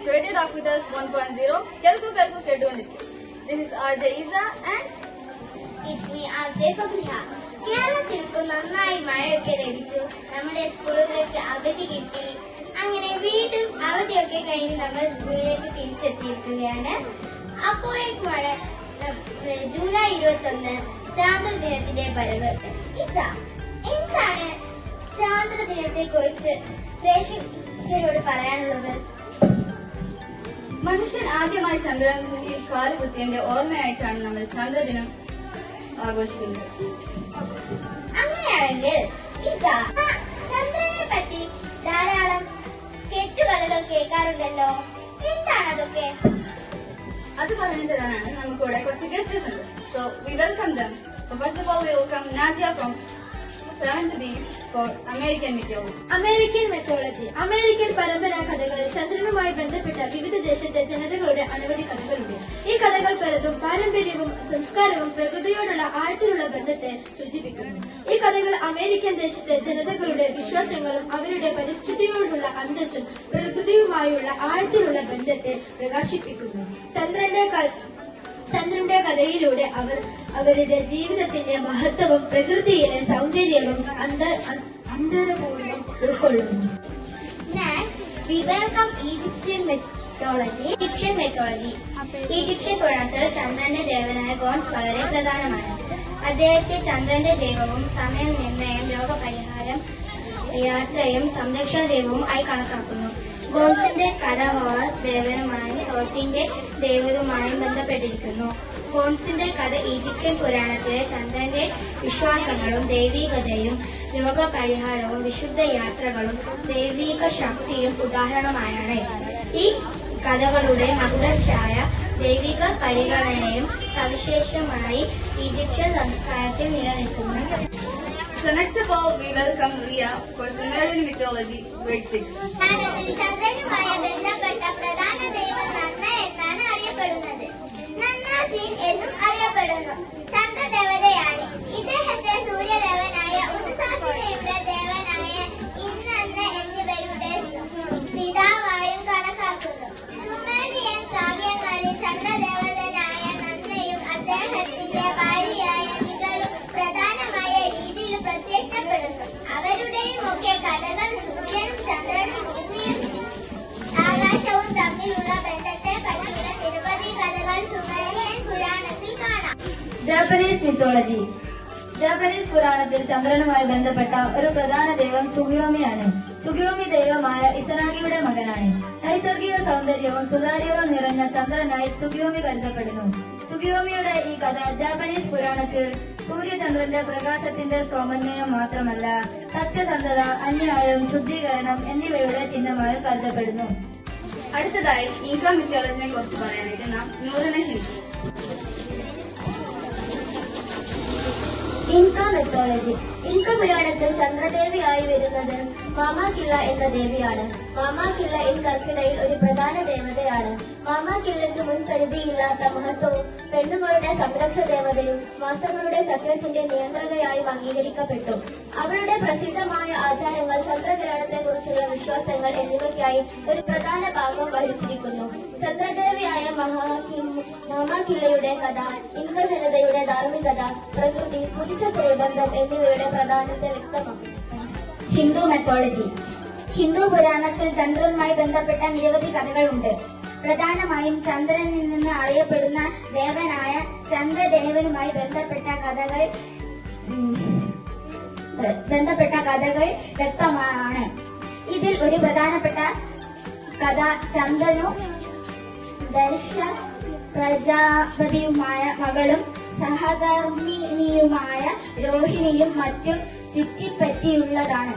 Radio Doctors 1.0 Kelku Kelku Kedundik. This is RJ Isa and it's me RJ Fabriha. കേരളത്തിൽ ഇപ്പോൾ നന്നായി മഴയൊക്കെ ലഭിച്ചു. നമ്മുടെ സ്കൂളുകൾക്ക് അവധി കിട്ടി. അങ്ങനെ വീണ്ടും അവധിയൊക്കെ കഴിഞ്ഞ് നമ്മൾ സ്കൂളിലേക്ക് തിരിച്ചെത്തിയിരിക്കുകയാണ്. അപ്പോഴേക്കുമാണ് ജൂലൈ 21 ചാന്ദ്രദിനത്തിന്റെ വരവ്. എന്താണ് ചാന്ദ്രദിനത്തെ കുറിച്ച് പ്രേക്ഷകരോട് പറയാനുള്ളത്? മനുഷ്യൻ ആദ്യമായി ചന്ദ്രനിൽ കാലുകുത്തിയതിന്റെ ഓർമ്മയായിട്ടാണ് നമ്മൾ ചന്ദ്രദിനം ആഘോഷിക്കുന്നത്. അങ്ങനെയാണെങ്കിൽ ചന്ദ്രനെ പറ്റി ധാരാളം കെട്ടുകഥകൾ കേൾക്കാറുണ്ടല്ലോ. എന്താണ് അതൊക്കെ? അത് പറഞ്ഞു തരാനാണ് നമുക്കിവിടെ കുറച്ച് ഗസ്റ്റസ് ഉണ്ട്. So we welcome them. First of all we welcome Nadia from 7th B for American Mythology. American പരമ്പരാ കഥകളിൽ ചന്ദ്രനുമായി ബന്ധപ്പെട്ട വിവിധ ദേശത്തെ ജനതകളുടെ അനവധി കഥകളുണ്ട്. ഈ കഥകൾ പലതും പാരമ്പര്യവും സംസ്കാരവും പ്രകൃതിയോടുള്ള ആഴത്തിലുള്ള ബന്ധത്തെ സൂചിപ്പിക്കുന്നു. ഈ കഥകൾ അമേരിക്കൻ ദേശത്തെ ജനതകളുടെ വിശ്വാസങ്ങളും അവരുടെ പരിസ്ഥിതിയോടുള്ള അന്തസ്സും പ്രകൃതിയുമായുള്ള ആഴത്തിലുള്ള ബന്ധത്തെ പ്രകാശിപ്പിക്കുന്നു. ചന്ദ്രന്റെ കഥയിലൂടെ അവർ അവരുടെ ജീവിതത്തിന്റെ മഹത്വവും പ്രകൃതിയിലെ സൗന്ദര്യവും അന്തരപൂർവ്വം ഉൾക്കൊള്ളുന്നു. We welcome Egyptian mythology. Egyptian പുരാണത്തിൽ ചന്ദ്രന്റെ ദേവനായ ഗോൺസ് വളരെ പ്രധാനമാണ്. അദ്ദേഹത്തെ ചന്ദ്രന്റെ ദൈവവും സമയ നിർണയം, രോഗപരിഹാരം, യാത്രയും സംരക്ഷണ ദൈവവും ആയി കണക്കാക്കുന്നു. ഗോൺസിന്റെ കഥ ഹോറസ് ദേവനുമായും തോട്ടിന്റെ ദൈവവുമായും ബന്ധപ്പെട്ടിരിക്കുന്നു. ഗോൺസിന്റെ കഥ ഈജിപ്ഷ്യൻ പുരാണത്തിലെ ചന്ദ്രന്റെ വിശ്വാസങ്ങളും ദൈവികതയും രോഗപരിഹാരവും വിശുദ്ധ യാത്രകളും ദൈവിക ശക്തിയും ഉദാഹരണമായാണ്. ഈ കഥകളുടെ മധുരമായ ദൈവിക പരിഗണനയും സവിശേഷമായി ഈജിപ്ഷ്യൻ സംസ്കാരത്തിൽ നിലനിൽക്കുന്നു. So next of all, we welcome Ria for Sumerian Mythology, grade 6. ചന്ദ്രനുമായി ബന്ധപ്പെട്ട പ്രധാന ദൈവം നന്ന എന്നാണ് അറിയപ്പെടുന്നത്. നന്നാസീൻ എന്നും അറിയപ്പെടുന്നു. ചന്ദ്രദേവതയാണ്. ഇദ്ദേഹത്തെ സൂര്യദേവനായ ഉദുസാസിനയുടെ ദേവനായ ഇന്നന്ന എന്നിവരുടെ പിതാവായും കണക്കാക്കുന്നു. സുമേറിയൻ കാവ്യങ്ങളിൽ ചന്ദ്രദേവതനായ നന്നയും അദ്ദേഹത്തിന്റെ ഭാര്യയായ നിഗലും പ്രധാനമായ രീതിയിൽ പ്രത്യക്ഷപ്പെടുന്നു. അവരുടെയും ഒക്കെ കഥകൾ സൂര്യനും ചന്ദ്രനും ഭൂമിയും ആകാശവും തമ്മിലുള്ള ബന്ധത്തെ പറ്റിയുള്ള നിരവധി കഥകൾ സുമേറിയൻ പുരാണത്തിൽ കാണാം. ജാപ്പനീസ് പുരാണത്തിൽ ചന്ദ്രനുമായി ബന്ധപ്പെട്ട ഒരു പ്രധാന ദൈവം സുഗിയോമിയാണ്. സുഗിയോമി ദൈവമായ ഇസനാഗിയുടെ മകനാണ്. നൈസർഗിക സൗന്ദര്യവും സുതാര്യവും നിറഞ്ഞ ചന്ദ്രനായി സുഗിയോമി കരുതപ്പെടുന്നു. സുഗിയോമിയുടെ ഈ കഥ ജാപ്പനീസ് പുരാണത്തിൽ സൂര്യചന്ദ്രന്റെ പ്രകാശത്തിന്റെ സമന്വയം മാത്രമല്ല, സത്യസന്ധത, അന്യായം, ശുദ്ധീകരണം എന്നിവയുടെ ചിഹ്നമായും കരുതപ്പെടുന്നു. അടുത്തതായി ഇൻക മിത്തോളജിനെ കുറിച്ച് പറയാനായിട്ട് നാം നൂറിനെ ക്ഷണിച്ചു. ഇൻക പുരാണത്തിൽ ചന്ദ്രദേവിയായി വരുന്നത് മാമാകില്ല എന്ന ദേവിയാണ്. മാമാകില്ല കർക്കിടയിൽ ഒരു പ്രധാന ദേവതയാണ്. മാമാകില്ലയ്ക്ക് മുൻപരിധിയില്ലാത്ത മഹത്വവും പെണ്ണുങ്ങളുടെ സംരക്ഷ ദേവതയും മാസങ്ങളുടെ ചക്രത്തിന്റെ നിയന്ത്രകയായും അംഗീകരിക്കപ്പെട്ടു. അവരുടെ പ്രസിദ്ധമായ ആചാരങ്ങൾ, ചന്ദ്രഗ്രഹണത്തെ കുറിച്ചുള്ള വിശ്വാസങ്ങൾ എന്നിവയ്ക്കായി ഒരു പ്രധാന ഭാഗം വഹിച്ചിരിക്കുന്നു. ചന്ദ്രദേവിയായ മാമാകില്ലയുടെ കഥ, ഇൻക ജനതയുടെ ധാർമ്മികത, പ്രകൃതി, പുരുഷ ബന്ധം എന്നിവയുടെ പ്രാധാന്യത്തെ വ്യക്തമാക്കുന്നു. ഹിന്ദു പുരാണത്തിൽ ചന്ദ്രനുമായി ബന്ധപ്പെട്ട നിരവധി കഥകളുണ്ട്. പ്രധാനമായും ചന്ദ്രനിൽ നിന്ന് അറിയപ്പെടുന്ന ദേവനായ ചന്ദ്രദേവനുമായി ബന്ധപ്പെട്ട കഥകൾ വ്യക്തമാണ്. ഇതിൽ ഒരു പ്രധാനപ്പെട്ട കഥ ചന്ദ്രനും ദർശ പ്രജാപതിയുമായ മകളും സഹധർമ്മിണിയുമായ രോഹിണിയും മറ്റും ചുറ്റിപ്പറ്റിയുള്ളതാണ്.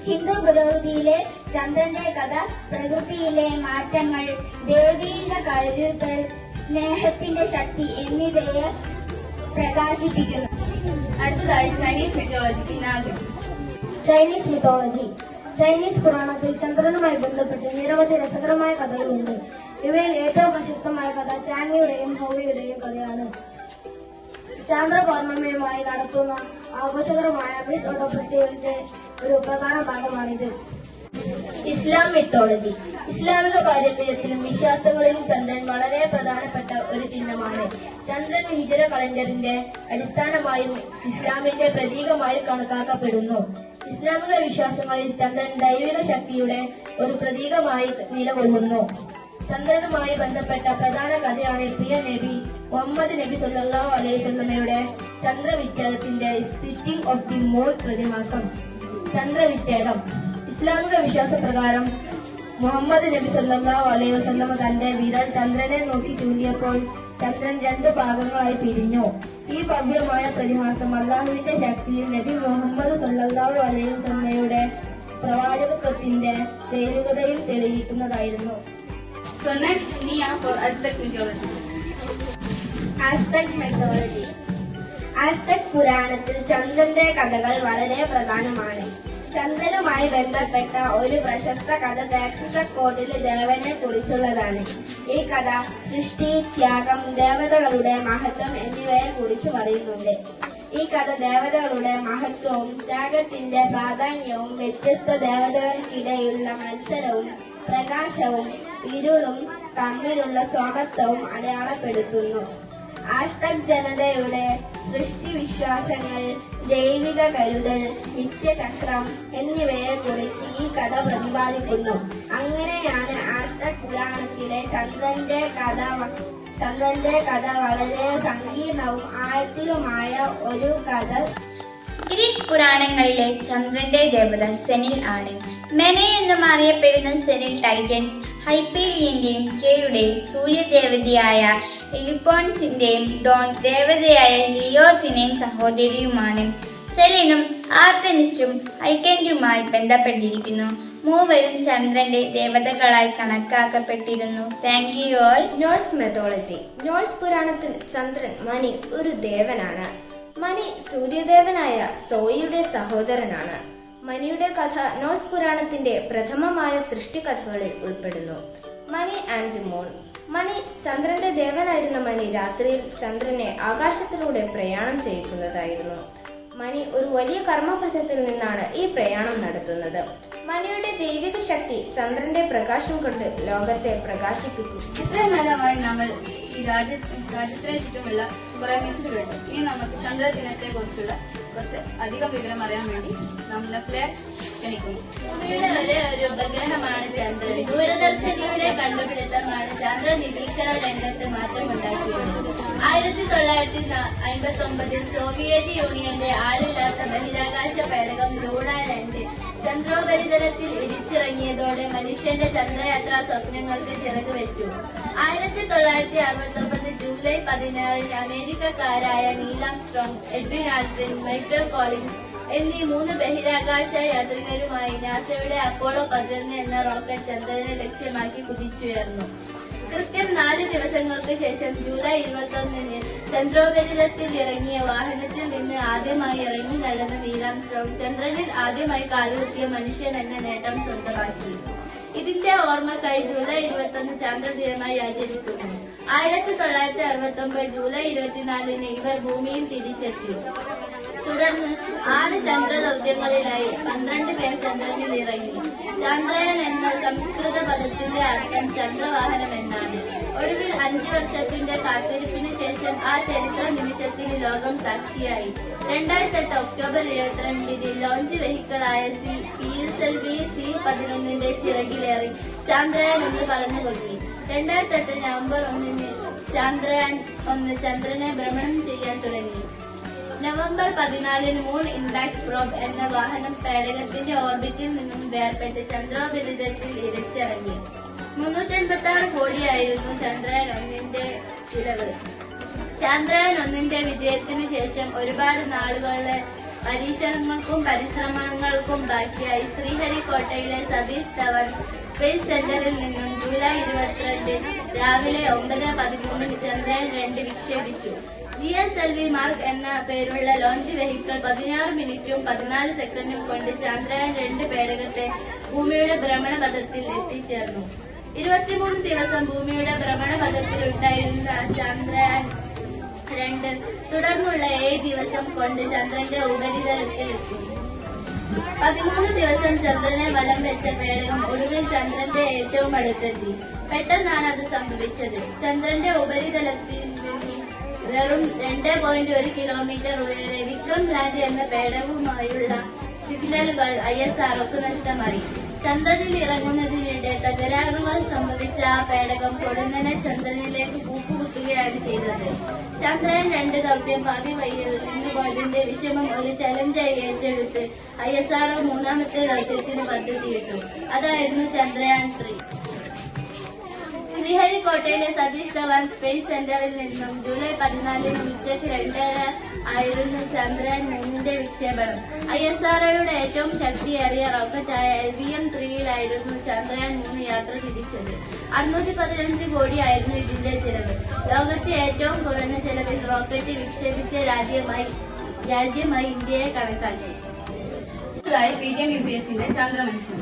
ഹിന്ദു പ്രകൃതിയിലെ ചന്ദ്രന്റെ കഥ പ്രകൃതിയിലെ മാറ്റങ്ങൾ, ദൈവിക കരുതൽ, സ്നേഹത്തിന്റെ ശക്തി എന്നിവയെ പ്രകാശിപ്പിക്കുന്നു. അടുത്തതായി ചൈനീസ് മിത്തോളജിക്ക് നാസിം. ചൈനീസ് പുരാണത്തിൽ ചന്ദ്രനുമായി ബന്ധപ്പെട്ട് നിരവധി രസകരമായ കഥകളുണ്ട്. ഇവയിൽ ഏറ്റവും പ്രശസ്തമായ കഥ ചാങ്ങിയുടെയും ഹോവിയുടെയും കഥയാണ്. ചാന്ദ്രപൗർണമിയുമായി നടത്തുന്ന ആഘോഷകരമായ മിസ് ഓട്ടോ ഫെസ്റ്റിവലിന്റെ ഒരു പ്രധാന ഭാഗമാണിത്. ഇസ്ലാം മിത്തോളജി. ഇസ്ലാമിക പാരമ്പര്യത്തിലും വിശ്വാസങ്ങളിലും ചന്ദ്രൻ വളരെ പ്രധാനപ്പെട്ട ഒരു ചിഹ്നമാണ്. ചന്ദ്രൻ ഹിജ്റ കലണ്ടറിന്റെ അടിസ്ഥാനമായും ഇസ്ലാമിന്റെ പ്രതീകമായും കണക്കാക്കപ്പെടുന്നു. ഇസ്ലാമിക വിശ്വാസങ്ങളിൽ ചന്ദ്രൻ ദൈവിക ശക്തിയുടെ ഒരു പ്രതീകമായി നിലകൊള്ളുന്നു. ചന്ദ്രനുമായി ബന്ധപ്പെട്ട പ്രധാന കഥയാണ് പ്രിയ നബി മുഹമ്മദ് നബി സല്ലല്ലാഹു അലൈഹി വസല്ലമയുടെ ചന്ദ്രവിച്ഛേദത്തിന്റെ സ്പ്ലിറ്റിംഗ് ഓഫ് ദി മൂൺ പ്രതിഭാസം. ചന്ദ്രവിച്ഛേദം. ഇസ്ലാമിക വിശ്വാസപ്രകാരം മുഹമ്മദ് നബി സല്ലല്ലാഹു അലൈഹി വസല്ലമ തന്റെ വിരൽ ചന്ദ്രനെ നോക്കി ചൂണ്ടിയപ്പോൾ ചന്ദ്രൻ 2 ഭാഗങ്ങളായി പിരിഞ്ഞു. ഈ ഭവ്യമായ പ്രതിഭാസം അള്ളാഹുവിന്റെ ശക്തിയിൽ നബി മുഹമ്മദ് സല്ലല്ലാഹു അലൈഹി വസല്ലമയുടെ പ്രവാചകത്വത്തിന്റെ ദൈവികതയിൽ തെളിയിക്കുന്നതായിരുന്നു. So next, Nia for Aztec mythology. Aztec mythology. Aztec പുരാണത്തിൽ ചന്ദ്രന്റെ കഥകൾ വളരെ പ്രധാനമാണ്. ചന്ദ്രനുമായി ബന്ധപ്പെട്ട ഒരു പ്രശസ്ത കഥ ദാക്സിസക്കോട്ടിലെ ദേവനെ കുറിച്ചുള്ളതാണ്. ഈ കഥ സൃഷ്ടി, ത്യാഗം, ദേവതകളുടെ മഹത്വം എന്നിവയെ കുറിച്ച് പറയുന്നുണ്ട്. ഈ കഥ ദേവതകളുടെ മഹത്വവും ത്യാഗത്തിന്റെ പ്രാധാന്യവും വ്യത്യസ്ത ദേവതകൾക്കിടയിലുള്ള മത്സരവും പ്രകാശവും ഇരുളും തമ്മിലുള്ള സമത്വവും അടയാളപ്പെടുത്തുന്നു. ആസ്പെക്ട് ജനതയുടെ സൃഷ്ടി വിശ്വാസങ്ങൾ, ദൈവിക കരുതൽ, നിത്യചക്രം എന്നിവയെ കുറിച്ച് ഈ കഥ പ്രതിപാദിക്കുന്നു. അങ്ങനെയാണ് ആസ്പെക്ട് പുരാണത്തിലെ ചന്ദ്രന്റെ കഥ വളരെ സങ്കീർണവും ആഴത്തിലുമായ ഒരു കഥ. ഗ്രീക്ക് പുരാണങ്ങളിലെ ചന്ദ്രന്റെ ദേവത സെനിൽ ആണ്. മെനെ എന്നും അറിയപ്പെടുന്ന സെനിൽ ടൈറ്റൻസ്, ഹൈപ്പീരിയന്റെയും കെയുടെയും സൂര്യദേവതയായ എലിപ്പോൺസിന്റെയും ഡോൺ ദേവതയായ ലിയോസിന്റെയും സഹോദരിയുമാണ്. സെലിനും ആർടെമിസും ഐക്കന്റുമായി ബന്ധപ്പെട്ടിരിക്കുന്നു. മൂവരും ചന്ദ്രന്റെ ദേവതകളായി കണക്കാക്കപ്പെട്ടിരുന്നു. Thank you all. Norse mythology. Norse പുരാണത്തിൽ ചന്ദ്രൻ മനി ഒരു ദേവനാണ്. മനി സൂര്യദേവനായ സോയിയുടെ സഹോദരനാണ്. മനിയുടെ കഥ നോർസ് പുരാണത്തിന്റെ പ്രഥമമായ സൃഷ്ടികഥകളിൽ ഉൾപ്പെടുന്നു. മനി ആൻഡ് ദി മൂൺ. മനി ചന്ദ്രന്റെ ദേവനായിരുന്ന മനി രാത്രിയിൽ ചന്ദ്രനെ ആകാശത്തിലൂടെ പ്രയാണം ചെയ്യിക്കുന്നതായിരുന്നു. മനി ഒരു വലിയ കർമ്മപഥത്തിൽ നിന്നാണ് ഈ പ്രയാണം നടത്തുന്നത്. മനിയുടെ ദൈവിക ശക്തി ചന്ദ്രന്റെ പ്രകാശം കൊണ്ട് ലോകത്തെ പ്രകാശിപ്പിക്കും. ഇത്രയും നേരമായി നമ്മൾ ഈ രാജ്യത്തിന് ചുറ്റുമുള്ള കുറെ മിത്സ് കേട്ടു. ഇനി നമുക്ക് ചന്ദ്രദിനത്തെ കുറിച്ചുള്ള കുറച്ച് അധികം വിവരം അറിയാൻ വേണ്ടി നമ്മുടെ ഫ്ലാഗ് ക്ഷണിക്കുന്നു. ഭൂമിയുടെ ഒരേ ഒരു ഉപഗ്രഹമാണ് ചന്ദ്രൻ. ദൂരദർശിനിയുടെ കണ്ടുപിടുത്തമാണ് ചന്ദ്ര നിരീക്ഷണ രംഗത്ത് മാറ്റമുണ്ടാക്കിയത്. 1959 സോവിയറ്റ് യൂണിയന്റെ ആളില്ലാത്ത ബഹിരാകാശ പേടകം ലൂണ 2 ചന്ദ്രോപരിതലത്തിൽ ഇടിച്ചിറങ്ങിയതോടെ മനുഷ്യന്റെ ചന്ദ്രയാത്രാ സ്വപ്നങ്ങൾക്ക് ചിറക് വെച്ചു. 1969 ജൂലൈ 16 അമേരിക്കക്കാരായ Neil Armstrong, Edwin Aldrin, Michael Collins എന്നീ 3 ബഹിരാകാശ യാത്രികരുമായി നാസയുടെ അപ്പോളോ 11 എന്ന റോക്കറ്റ് ചന്ദ്രനെ ലക്ഷ്യമാക്കി കുതിച്ചുയർന്നു. കൃത്യം 4 ദിവസങ്ങൾക്ക് ശേഷം ജൂലൈ 21 ചന്ദ്രോപരിതലത്തിൽ ഇറങ്ങിയ വാഹനത്തിൽ നിന്ന് ആദ്യമായി ഇറങ്ങി നടന്ന നീൽ ആംസ്ട്രോങ് ചന്ദ്രനിൽ ആദ്യമായി കാലുകുത്തിയ മനുഷ്യൻ എന്ന നേട്ടം സ്വന്തമാക്കി. ഇതിന്റെ ഓർമ്മക്കായി ജൂലൈ 21 ചാന്ദ്രദിനമായി ആചരിക്കുന്നു. 1969 ജൂലൈ 24 ഇവർ ഭൂമിയിൽ തിരിച്ചെത്തി. തുടർന്ന് 6 ചന്ദ്രദൗത്യങ്ങളിലായി 12 പേർ ചന്ദ്രനിൽ ഇറങ്ങി. ചന്ദ്രയാൻ എന്ന സംസ്കൃത പദത്തിന്റെ അർത്ഥം ചന്ദ്രവാഹനം എന്നാണ്. ഒടുവിൽ 5 വർഷത്തിന്റെ കാത്തിരിപ്പിന് ശേഷം ആ ചരിത്ര നിമിഷത്തിന് ലോകം സാക്ഷിയായി. 2008 ഒക്ടോബർ 22 ലോഞ്ച് വെഹിക്കിളായ PSLV C-11 ചിറകിലേറി ചന്ദ്രയാൻ 1 പറന്നുപൊക്കി. 2008 നവംബർ 1 ചന്ദ്രയാൻ 1 ചന്ദ്രനെ ഭ്രമണം ചെയ്യാൻ തുടങ്ങി. നവംബർ 14 മൂൺ ഇമ്പാക്ട് പ്രോബ് എന്ന വാഹനം പേടകത്തിന്റെ ഓർബിറ്റിൽ നിന്നും വേർപെട്ട് ചന്ദ്രോപരിതലത്തിൽ ഇരച്ചിറങ്ങി. 386 കോടിയായിരുന്നു ചന്ദ്രയാൻ 1 ചിലവ്. ചന്ദ്രയാൻ 1 വിജയത്തിനു ശേഷം ഒരുപാട് നാളുകളുടെ പരീക്ഷണങ്ങൾക്കും പരിശ്രമങ്ങൾക്കും ബാക്കിയായി ശ്രീഹരിക്കോട്ടയിലെ സതീഷ് ധവൻ സ്പേസ് സെന്ററിൽ നിന്നും ജൂലൈ 22 രാവിലെ 9:13 ചന്ദ്രയാൻ 2 വിക്ഷേപിച്ചു. GSLV മാർക്ക് എന്ന പേരുള്ള ലോഞ്ച് വെഹിക്കിൾ 16 മിനിറ്റും 14 സെക്കൻഡും കൊണ്ട് ചന്ദ്രയാൻ 2 പേടകത്തെ ഭൂമിയുടെ ഭ്രമണപഥത്തിൽ എത്തിച്ചേർന്നു. 23 ദിവസം ഭൂമിയുടെ ഭ്രമണപഥത്തിലുണ്ടായിരുന്ന ചന്ദ്രയാൻ 2 തുടർന്നുള്ള 7 ദിവസം കൊണ്ട് ചന്ദ്രന്റെ ഉപരിതലത്തിൽ എത്തി. 13 ദിവസം ചന്ദ്രനെ വലം വെച്ച പേടകം ഒടുവിൽ ചന്ദ്രന്റെ ഏറ്റവും അടുത്തെത്തി. പെട്ടെന്നാണ് അത് സംഭവിച്ചത്. ചന്ദ്രന്റെ ഉപരിതലത്തിൽ നിന്നും വെറും 2.1 കിലോമീറ്റർ ഉയരെ വിക്രം ലാൻഡ് എന്ന പേടകവുമായുള്ള സിഗ്നലുകൾ ISROക്ക് നഷ്ടമായി. ചന്ദ്രനിൽ ഇറങ്ങുന്നതിനിടെ തകരാറുകൾ സംഭവിച്ച ആ പേടകം പൊടുന്നനെ ചന്ദ്രനിലേക്ക് കൂപ്പുകുത്തുകയാണ് ചെയ്തത്. ചന്ദ്രൻ 2 ദൗത്യം പാതി വഴിയിൽ നിന്നുപോയതിന്റെ വിഷമം ഒരു ചലഞ്ചായി ഏറ്റെടുത്ത് ISRO 3ാമത്തെ ദൗത്യത്തിന് പദ്ധതിയിട്ടു. അതായിരുന്നു ചന്ദ്രയാൻ 3. ശ്രീഹരിക്കോട്ടയിലെ സതീഷ് ധവാൻ സ്പേസ് സെന്ററിൽ നിന്നും ജൂലൈ 14 ഉച്ചയ്ക്ക് 2:30 ആയിരുന്നു ചന്ദ്രയാൻ 3ന്റെ വിക്ഷേപണം. ISROയുടെ ഏറ്റവും ശക്തിയേറിയ റോക്കറ്റായ LVM-3യിലായിരുന്നു ചന്ദ്രയാൻ 3 യാത്ര തിരിച്ചത്. 615 കോടിയായിരുന്നു ഇതിന്റെ ചെലവ്. ലോകത്തെ ഏറ്റവും കുറഞ്ഞ ചെലവിൽ റോക്കറ്റ് വിക്ഷേപിച്ച രാജ്യമായി ഇന്ത്യയെ കണക്കാക്കി. PTM UPSCന്റെ ചന്ദ്രമനുഷ്യൻ.